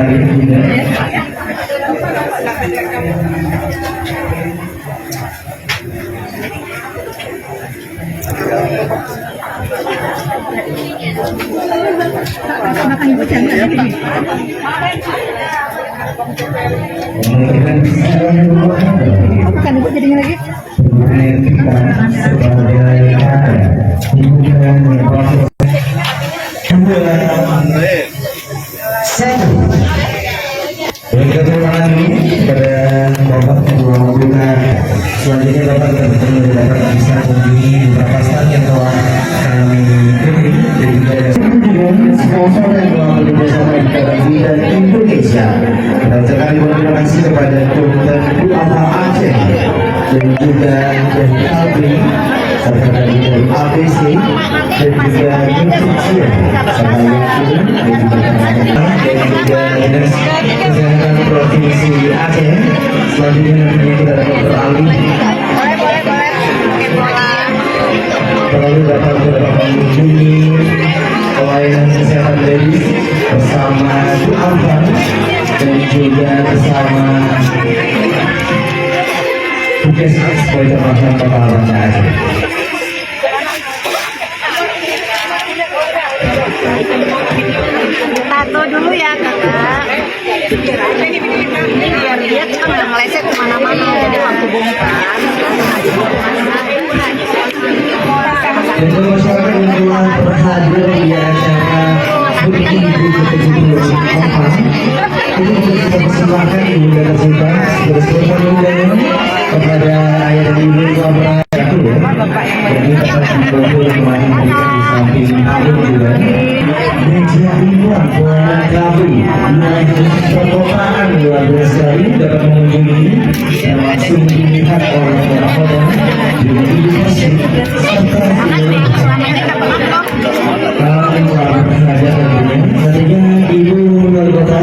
hari ini juga. Bukan ibu jadinya lagi. Terima kasih kepada Bapak Ketua Hubungan. Selanjutnya Bapak kita bertemu dengan Bapak bisa mengunjungi beberapa stand yang telah kami pilih dan juga sponsor yang telah bekerjasama di KBRI dan Indonesia. Dan sekali terima kasih kepada Dr. Alfa Aceh dan juga dari KBRI serta dari ABC dan juga Indonesia serta Yakin dan juga Dinas Kesehatan Provinsi Aceh. Selanjutnya nantinya kita ada Dr. Ali. Lalu dapat mengunjungi pelayanan kesehatan medis bersama Bu Alvan dan juga bersama Puskesmas Pojok Pasar Kota Banda Aceh. Tato dulu ya kakak. Biar dia kan udah ngeleset kemana-mana, jadi waktu bongkar. Dan masyarakat yang telah berhadir di acara Bukti Ibu ke-74 ini kita persembahkan Ibu dan Sinta bersama undangan kepada ayah dan ibu Bapak itu ya. Jadi kita dibantu kemarin di samping tahun juga. Meja ribuan buah kafe yang perkotaan luar biasa ini dapat mengunjungi dan langsung dilihat oleh orang-orang di edukasi serta nantinya ibu wali kota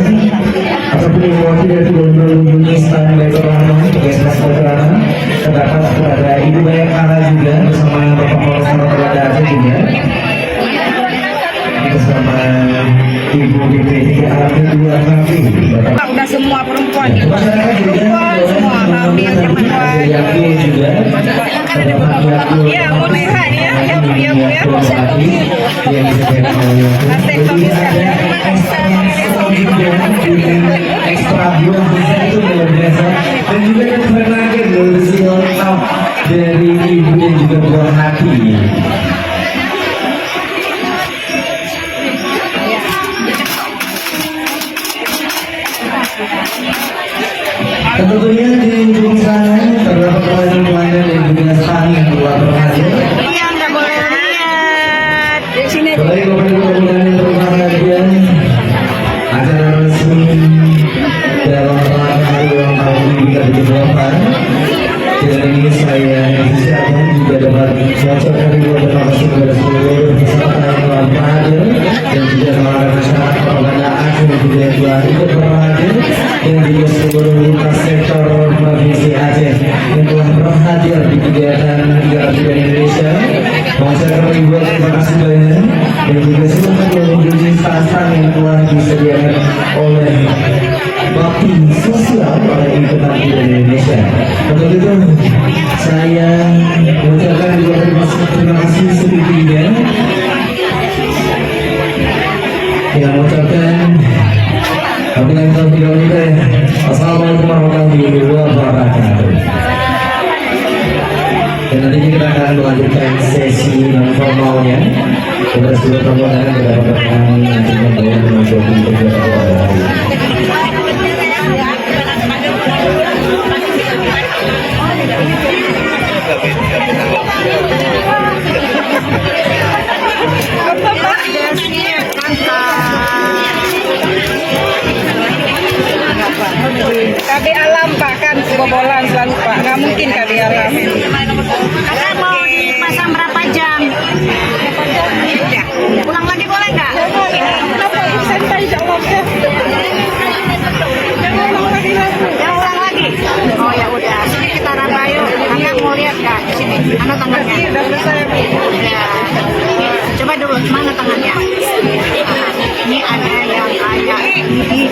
ataupun ibu wakil dari mengunjungi stand Betorana, Puskesmas Betorana terdapat kepada ibu Bayangkara juga bersama Bapak Kapolres Kota Aceh juga bersama ibu BPT Alfi 2 Kafi. Udah semua perempuan. Perempuan semua hampir perempuan. Yakin juga. Ya, mau lihat ya, yang mulia-mulia. Yang disediakan oleh ekstra buah itu luar biasa dan juga yang keren lagi si lengkap dari ibu dan juga buah hati. Tentunya di ujung sana terdapat pelayan-pelayan dan juga stand yang telah berhasil. Iya, nggak boleh lihat. Di sini. Baik, kemudian yang berbahagia acara resmi dalam rangka hari ulang tahun kita dilakukan. Dengan ini saya ucapkan juga dapat mengucapkan ribuan terima kasih kepada seluruh peserta yang telah berhadir dan juga kepada masyarakat Banda Aceh dan juga yang telah ikut berhadir dan juga seluruh lintas sektor provinsi Aceh yang telah berhadir di kegiatan Garasi Indonesia. Mengucapkan ribuan terima kasih banyak dan juga silakan mengunjungi stand yang telah disediakan oleh bakti sosial oleh Ikatan Indonesia. Untuk itu saya mengucapkan juga terima kasih setinggi-tingginya. Yang mengucapkan Assalamualaikum warahmatullahi wabarakatuh. Dan nantinya kita akan melanjutkan sesi non formalnya. Kita sudah permohonan kepada kami nantinya bahwa mencoba kegiatan pada hari ini. KB Alam Pak kan kebobolan selalu Pak, nggak mungkin KB Alam. Kakak mau dipasang berapa jam? Ya. Pulang lagi boleh nggak? Kenapa santai jawab ya? Jangan ulang lagi. Oh ya udah, sini kita raba yuk. Kakak mau lihat nggak? Sini, mana tangannya? Udah selesai. Ya. Coba dulu, mana tangannya? Ini ada yang kayak ini.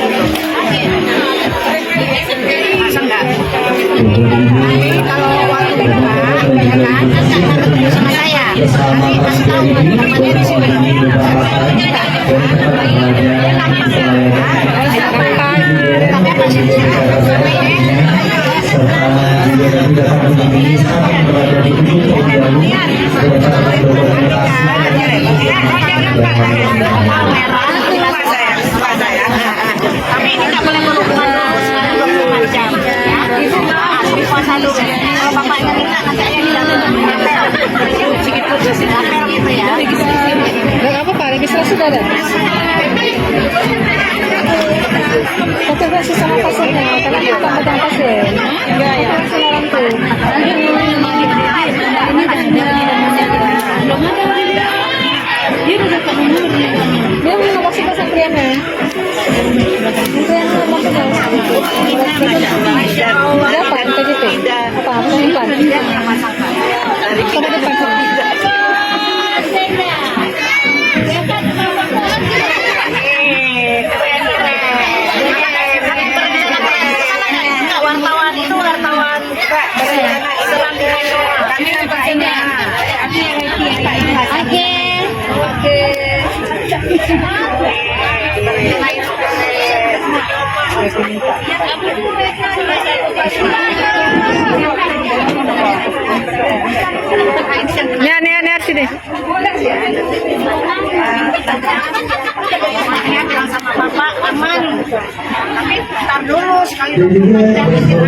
merah, lupa saya. Tapi ini nggak boleh berhubungan dulu sekali 24 jam. Ya, itu harus puasa dulu. Kalau bapaknya minta nanti ayah di dalam ngapel. Sedikit ngapel gitu ya. Nggak apa-apa, registrasi sudah ada. Fotografi sama pasiennya, karena kita pegang pasien. Enggak ya. Sekarang tuh. Dia mau kasih pasang prianya. Berapa KJP? Apa? Penyimpan? Sama depan. Wartawan itu wartawan kami nampaknya. Oke. Nih, sini. Makanya bilang sama bapak aman. Tapi ntar dulu sekali Dan juga bersama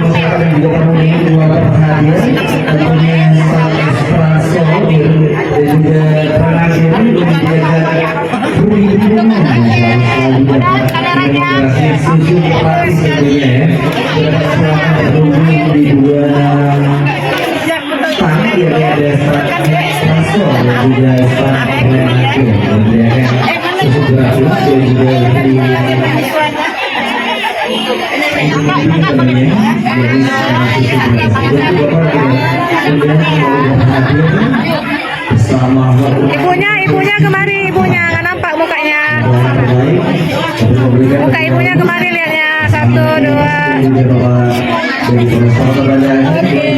juga kami dua perhatian tentunya Pak Espresso dan juga pengajar dan juga Budi susu praktis tentunya ya. Dapat selamat berhubung di dua stand yang ada Espresso dan juga stand pengajar tentunya kan susu gratis dan juga Ibunya kemari, ibunya nggak nampak mukanya. Muka ibunya kemari lihatnya. 1, 2. Oke.